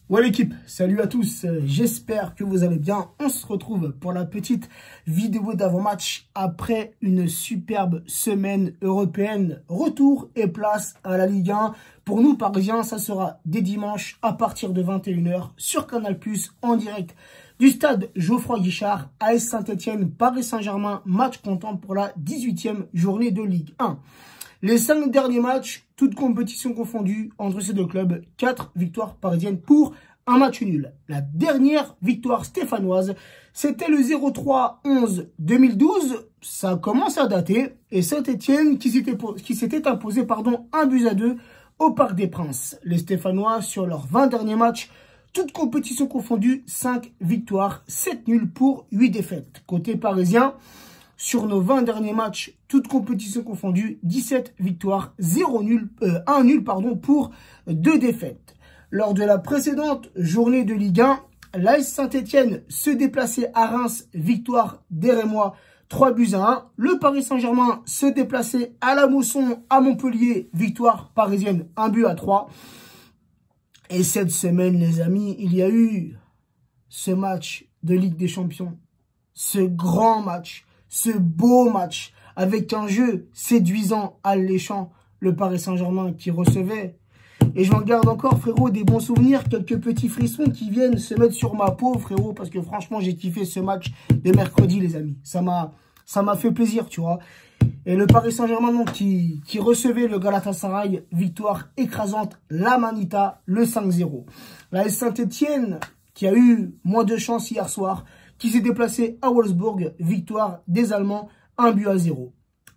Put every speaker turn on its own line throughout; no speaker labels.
Ouais l'équipe, salut à tous, j'espère que vous allez bien. On se retrouve pour la petite vidéo d'avant-match après une superbe semaine européenne. Retour et place à la Ligue 1. Pour nous Parisiens, ça sera dès dimanche à partir de 21 h sur Canal+, en direct du stade Geoffroy-Guichard, AS Saint-Etienne, Paris Saint-Germain, match comptant pour la 18e journée de Ligue 1. Les 5 derniers matchs, toutes compétitions confondues, entre ces deux clubs, 4 victoires parisiennes pour un match nul. La dernière victoire stéphanoise, c'était le 0-3-11-2012. Ça commence à dater. Et Saint-Etienne qui s'était imposé 1-2 au Parc des Princes. Les Stéphanois, sur leurs 20 derniers matchs, toutes compétitions confondues, 5 victoires, 7 nuls pour 8 défaites. Côté parisien, sur nos 20 derniers matchs, toutes compétitions confondues, 17 victoires, 1 nul pour 2 défaites. Lors de la précédente journée de Ligue 1, l'AS Saint-Etienne se déplaçait à Reims, victoire des Rémois, 3-1. Le Paris Saint-Germain se déplaçait à la Mosson, à Montpellier, victoire parisienne, 1-3. Et cette semaine, les amis, il y a eu ce match de Ligue des Champions, ce grand match, ce beau match, avec un jeu séduisant, alléchant, le Paris Saint-Germain qui recevait. Et j'en garde encore, frérot, des bons souvenirs, quelques petits frissons qui viennent se mettre sur ma peau, frérot, parce que franchement, j'ai kiffé ce match de mercredi, les amis. Ça m'a fait plaisir, tu vois. Et le Paris Saint-Germain, donc, qui recevait le Galatasaray, victoire écrasante, la Manita, le 5-0. La Saint-Etienne, qui a eu moins de chance hier soir, qui s'est déplacé à Wolfsburg, victoire des Allemands, 1-0.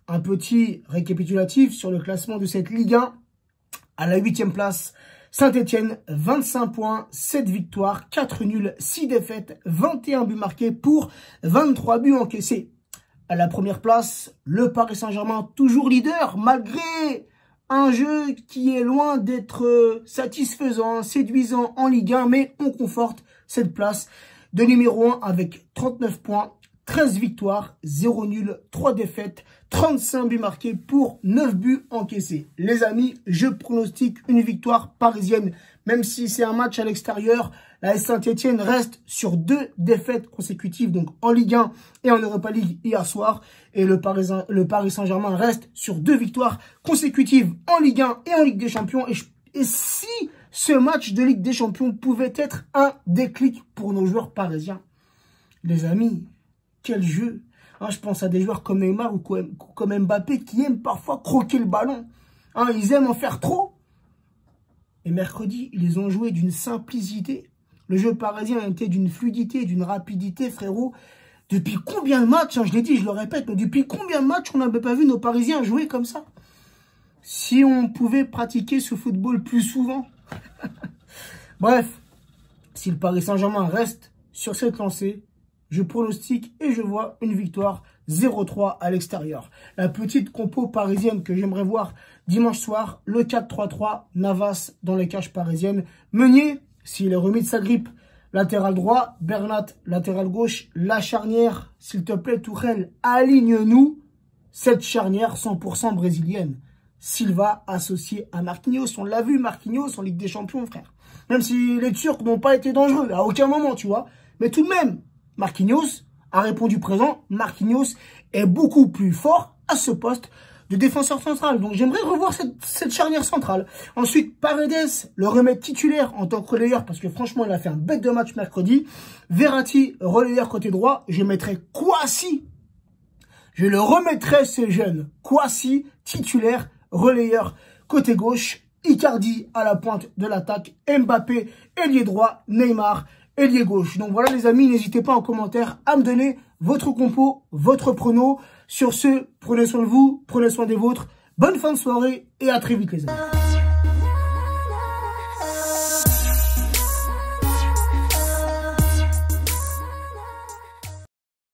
Un petit récapitulatif sur le classement de cette Ligue 1. À la 8e place, Saint-Etienne, 25 points, 7 victoires, 4 nuls, 6 défaites, 21 buts marqués pour 23 buts encaissés. À la première place, le Paris Saint-Germain, toujours leader, malgré un jeu qui est loin d'être satisfaisant, séduisant en Ligue 1, mais on conforte cette place de numéro 1 avec 39 points, 13 victoires, 0 nul, 3 défaites, 35 buts marqués pour 9 buts encaissés. Les amis, je pronostique une victoire parisienne. Même si c'est un match à l'extérieur, la Saint-Etienne reste sur 2 défaites consécutives, donc en Ligue 1 et en Europa League hier soir. Et le Paris Saint-Germain reste sur 2 victoires consécutives en Ligue 1 et en Ligue des Champions. Et si ce match de Ligue des Champions pouvait être un déclic pour nos joueurs parisiens, les amis, quel jeu! Je pense à des joueurs comme Neymar ou comme Mbappé qui aiment parfois croquer le ballon. Ils aiment en faire trop. Et mercredi, ils les ont joués d'une simplicité. Le jeu parisien était d'une fluidité, d'une rapidité, frérot. Depuis combien de matchs, je l'ai dit, je le répète, mais depuis combien de matchs on n'avait pas vu nos Parisiens jouer comme ça? Si on pouvait pratiquer ce football plus souvent. Bref, si le Paris Saint-Germain reste sur cette lancée, je pronostique et je vois une victoire 0-3 à l'extérieur. La petite compo parisienne que j'aimerais voir dimanche soir, le 4-3-3, Navas dans les cages parisiennes. Meunier, s'il est remis de sa grippe, latéral droit, Bernat, latéral gauche, la charnière, s'il te plaît, Tourelle, aligne-nous cette charnière 100% brésilienne. Silva associé à Marquinhos, on l'a vu, Marquinhos en Ligue des Champions, frère. Même si les Turcs n'ont pas été dangereux, à aucun moment, tu vois. Mais tout de même, Marquinhos a répondu présent. Marquinhos est beaucoup plus fort à ce poste de défenseur central. Donc j'aimerais revoir cette charnière centrale. Ensuite, Paredes, le remettre titulaire en tant que relayeur, parce que franchement, il a fait un bête de match mercredi. Verratti, relayeur côté droit. Je mettrai Kouassi. Je le remettrai, ce jeune. Kouassi, titulaire, relayeur côté gauche. Icardi à la pointe de l'attaque. Mbappé, ailier droit. Neymar, ailier gauche. Donc voilà les amis, n'hésitez pas en commentaire à me donner votre compo, votre prono. Sur ce, prenez soin de vous, prenez soin des vôtres. Bonne fin de soirée et à très vite les amis.